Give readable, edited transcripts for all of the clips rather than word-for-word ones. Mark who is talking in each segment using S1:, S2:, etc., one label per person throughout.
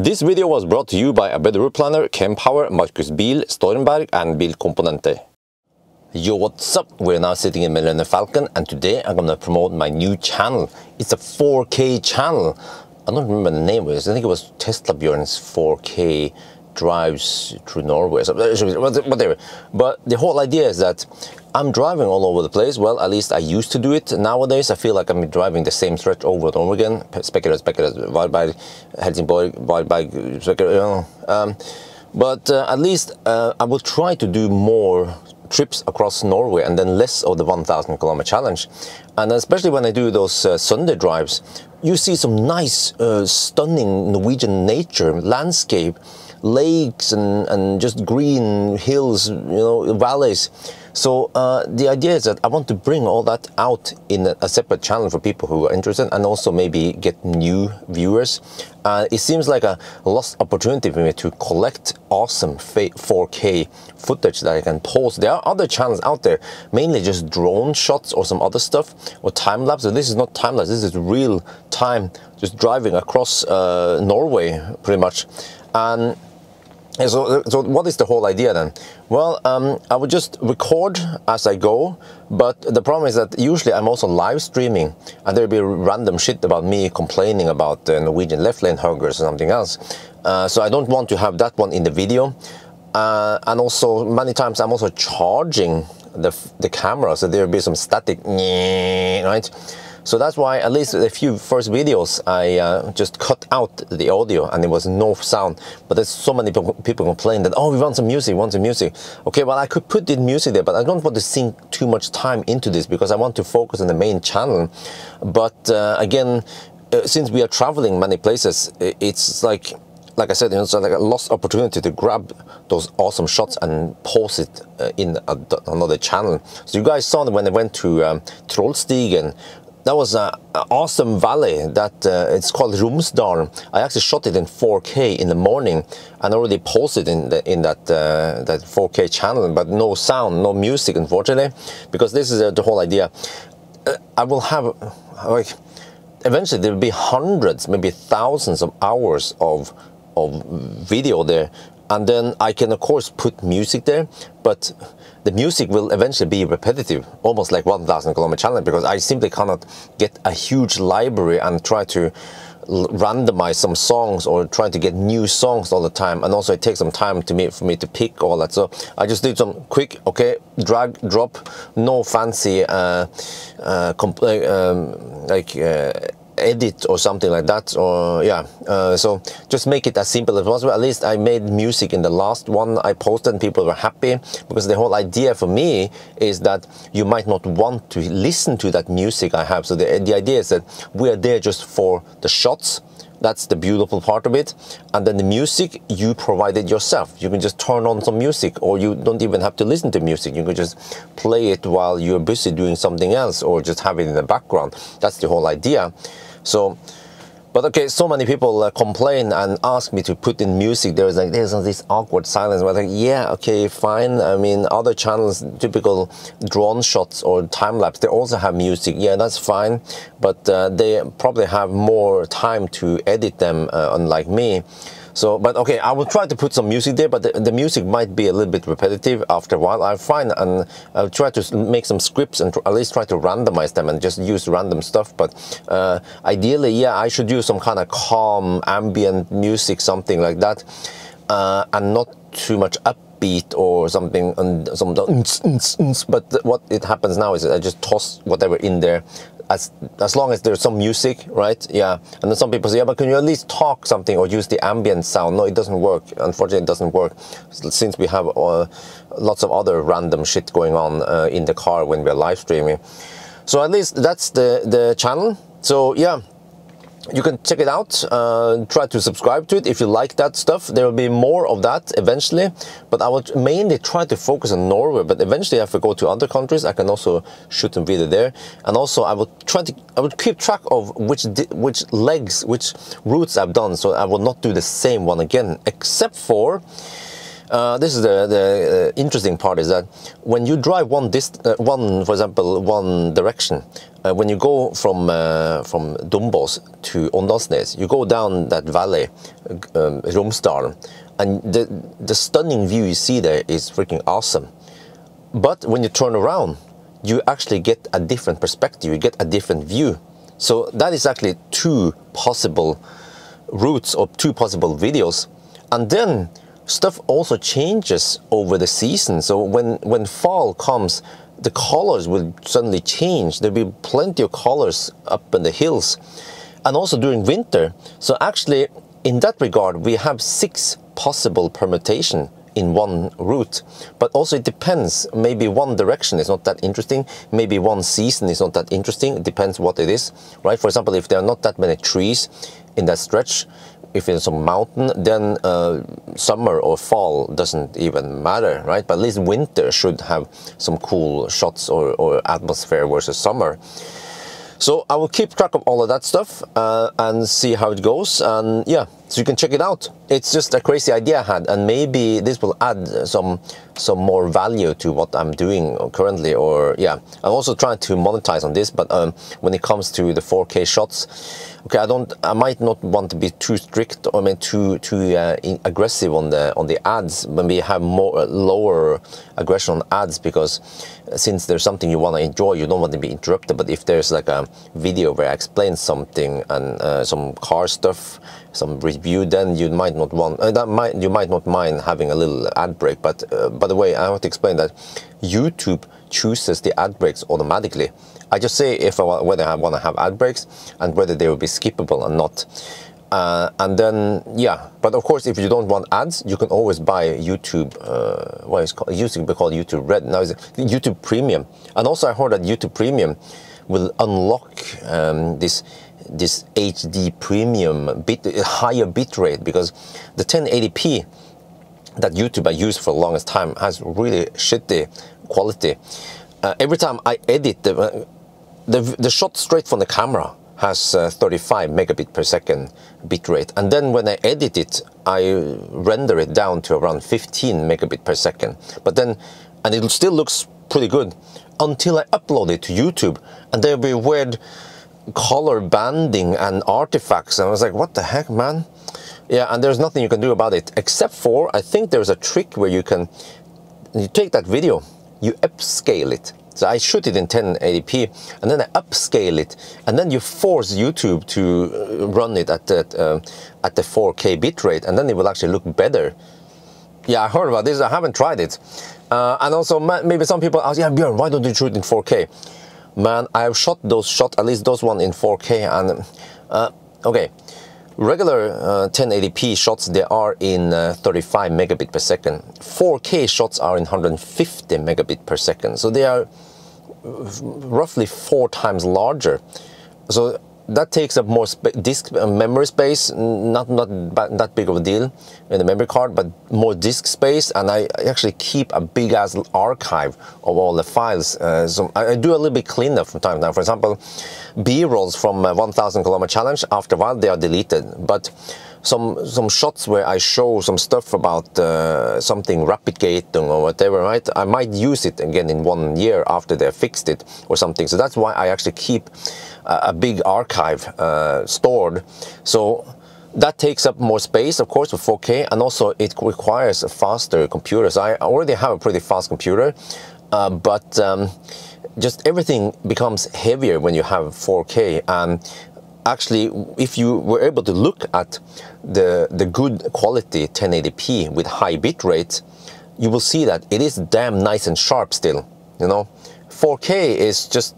S1: This video was brought to you by ABRP planner, Kempower, Markus Bil, Stormberg and Bilkomponenter. Yo, what's up? We're now sitting in Millennium Falcon and today I'm gonna promote my new channel. It's a 4K channel. I don't remember the name of it. I think it was Teslabjorn's 4K drives through Norway, so whatever. But the whole idea is that I'm driving all over the place. Well, at least I used to do it. Nowadays I feel like I'm driving the same stretch over and over again. Spekkeret, Varberg, Helsingborg, Varberg, Spekkeret, but at least I will try to do more trips across Norway and then less of the 1,000 kilometer challenge. And especially when I do those Sunday drives, you see some nice stunning Norwegian nature, landscape, lakes and just green hills, you know, valleys. So the idea is that I want to bring all that out in a separate channel for people who are interested and also maybe get new viewers. It seems like a lost opportunity for me to collect awesome 4K footage that I can post. There are other channels out there, mainly just drone shots or some other stuff, or time-lapse. So this is not time-lapse, this is real time, just driving across Norway, pretty much. And so what is the whole idea then? Well, I would just record as I go, but the problem is that usually I'm also live streaming and there'll be random shit about me complaining about the Norwegian left lane huggers or something else. So I don't want to have that one in the video. And also many times I'm also charging the camera, so there'll be some static, right? So that's why at least a few first videos I just cut out the audio and there was no sound. But there's so many people complain that, oh, we want some music, Okay, well, I could put in music there, but I don't want to sink too much time into this because I want to focus on the main channel. But again, since we are traveling many places, it's like I said, it's like a lost opportunity to grab those awesome shots and post it in another channel. So you guys saw that when I went to Trollstigen. That was an awesome valley that it's called Romsdalen. I actually shot it in 4K in the morning and already posted in that 4K channel, but no sound, no music, unfortunately, because this is the whole idea. I will have, like, eventually there will be hundreds, maybe thousands of hours of video there. And then I can, of course, put music there, but the music will eventually be repetitive, almost like 1,000 kilometer challenge, because I simply cannot get a huge library and try to randomize some songs or try to get new songs all the time. And also it takes some time for me to pick all that. So I just did some quick, okay, drag, drop, no fancy edit or something like that, or yeah, so just make it as simple as possible. At least I made music in the last one I posted and people were happy, because the whole idea for me is that you might not want to listen to that music I have. So the idea is that we are there just for the shots. That's the beautiful part of it. And then the music, you provide it yourself. You can just turn on some music, or you don't even have to listen to music. You can just play it while you're busy doing something else, or just have it in the background. That's the whole idea. So, but okay, so many people complain and ask me to put in music. There's this awkward silence where I'm like, yeah, okay, fine. I mean, other channels, typical drone shots or time-lapse, they also have music. Yeah, that's fine. But they probably have more time to edit them, unlike me. So, but okay, I will try to put some music there, but the music might be a little bit repetitive after a while. I'm fine, and I'll try to make some scripts and at least try to randomize them and just use random stuff. But ideally, yeah, I should use some kind of calm ambient music, something like that, and not too much upbeat or something. And some, but what it happens now is I just toss whatever in there. As long as there's some music, right? Yeah. And then some people say, yeah, but can you at least talk something or use the ambient sound? No, it doesn't work. Unfortunately, it doesn't work, since we have lots of other random shit going on in the car when we're live streaming. So at least that's the channel. So yeah, you can check it out, try to subscribe to it if you like that stuff. There will be more of that eventually, but I will mainly try to focus on Norway. But eventually, if I go to other countries, I can also shoot some video there. And also I will keep track of which routes I've done, so I will not do the same one again, except for this is the interesting part, is that when you drive for example, one direction, when you go from Dombås to Åndalsnes, you go down that valley, Romsdalen, and the stunning view you see there is freaking awesome. But when you turn around, you actually get a different perspective, you get a different view. So that is actually two possible routes or two possible videos. And then stuff also changes over the season. So when fall comes, the colors will suddenly change. There'll be plenty of colors up in the hills, and also during winter. So actually, in that regard, we have 6 possible permutation in one route. But also it depends. Maybe one direction is not that interesting. Maybe one season is not that interesting. It depends what it is, right? For example, if there are not that many trees in that stretch, if it's a mountain, then summer or fall doesn't even matter, right? But at least winter should have some cool shots or atmosphere versus summer. So I will keep track of all of that stuff and see how it goes, and yeah, so you can check it out. It's just a crazy idea I had, and maybe this will add some more value to what I'm doing currently. Or yeah, I'm also trying to monetize on this, but when it comes to the 4K shots, okay, I might not want to be too strict, or I mean too aggressive on the ads. When we have more lower aggression on ads, because since there's something you want to enjoy, you don't want to be interrupted. But if there's like a video where I explain something and some car stuff, some review, then you might not want you might not mind having a little ad break. But by the way, I want to explain that YouTube chooses the ad breaks automatically. I just say whether I want to have ad breaks and whether they will be skippable or not. And then, yeah, but of course, if you don't want ads, you can always buy YouTube, what is called, it used to be called YouTube Red, now it's YouTube Premium. And also I heard that YouTube Premium will unlock this HD Premium higher bitrate, because the 1080p that YouTube I used for the longest time has really shitty quality. Every time I edit the shot straight from the camera has 35 megabit per second bitrate, and then when I edit it, I render it down to around 15 megabit per second. But then, and it still looks pretty good until I upload it to YouTube, and there'll be weird color banding and artifacts, and I was like, what the heck, man? Yeah, and there's nothing you can do about it, except for, I think there's a trick where you take that video, you upscale it. So I shoot it in 1080p, and then I upscale it, and then you force YouTube to run it at the 4K bitrate, and then it will actually look better. Yeah, I heard about this. I haven't tried it. And also, maybe some people ask, yeah, Bjørn, why don't you shoot in 4K? Man, I have shot those shots, at least those one in 4K, and okay. Regular 1080p shots, they are in 35 megabit per second. 4K shots are in 150 megabit per second. So they are roughly 4 times larger. So that takes up more disk memory space, not that big of a deal in the memory card, but more disk space, and I actually keep a big ass archive of all the files. So I do a little bit cleanup from time to time. For example, B-rolls from 1000 kilometer challenge, after a while they are deleted, but some shots where I show some stuff about something rapid gating or whatever, right? I might use it again in 1 year after they fixed it or something. So that's why I actually keep a big archive stored. So that takes up more space, of course, for 4K, and also it requires a faster computer. So I already have a pretty fast computer, but just everything becomes heavier when you have 4K. And actually, if you were able to look at the good quality 1080p with high bit rate, you will see that it is damn nice and sharp still. You know, 4K is just,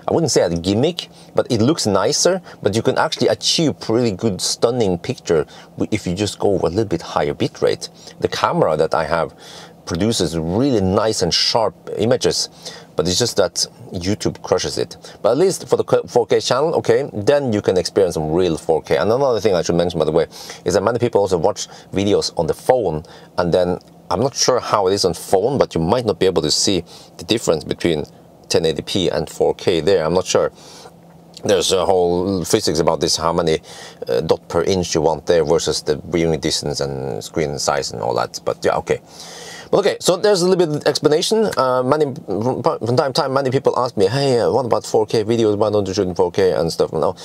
S1: I wouldn't say a gimmick, but it looks nicer, but you can actually achieve pretty good stunning picture if you just go a little bit higher bit rate. The camera that I have produces really nice and sharp images, but it's just that YouTube crushes it. But at least for the 4K channel, okay, then you can experience some real 4K. And another thing I should mention, by the way, is that many people also watch videos on the phone, and then I'm not sure how it is on phone, but you might not be able to see the difference between 1080p and 4K there. I'm not sure. there's a whole physics about this, how many dot per inch you want there versus the viewing distance and screen size and all that. But yeah, okay. Okay, so there's a little bit of explanation. From time to time, many people ask me, hey, what about 4K videos? Why don't you shoot in 4K and stuff? No,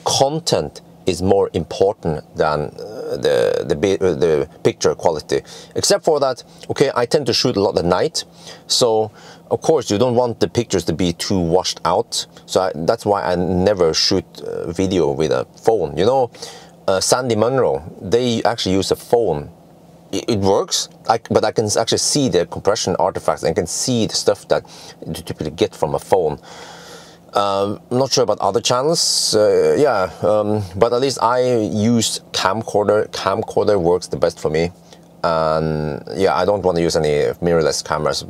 S1: content is more important than the picture quality. Except for that, okay, I tend to shoot a lot at night, so of course you don't want the pictures to be too washed out. So that's why I never shoot video with a phone. You know, Sandy Munro, they actually use a phone. It works, but I can actually see the compression artifacts and can see the stuff that you typically get from a phone. I'm not sure about other channels, but at least I use camcorder. Camcorder works the best for me. And yeah, I don't want to use any mirrorless cameras.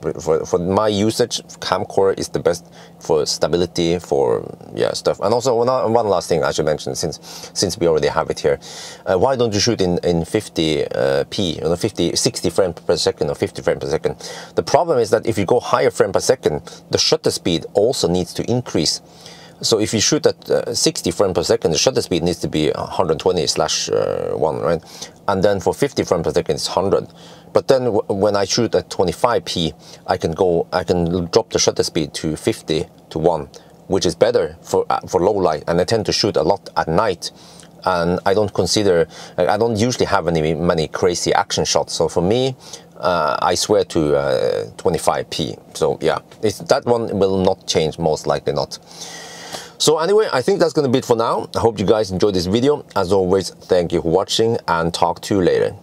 S1: For my usage, camcorder is the best for stability, for stuff. And also one last thing I should mention, since we already have it here, why don't you shoot in 50p, 60 frames per second or 50 frames per second? The problem is that if you go higher frame per second, the shutter speed also needs to increase. So if you shoot at 60 frames per second, the shutter speed needs to be 120/1, right? And then for 50 frames per second, it's 100. But then when I shoot at 25p, I can drop the shutter speed to 50:1, which is better for low light. And I tend to shoot a lot at night, and I don't usually have many crazy action shots. So for me, I swear to 25p. So yeah, that one will not change, most likely not. So anyway, I think that's going to be it for now. I hope you guys enjoyed this video. As always, thank you for watching, and talk to you later.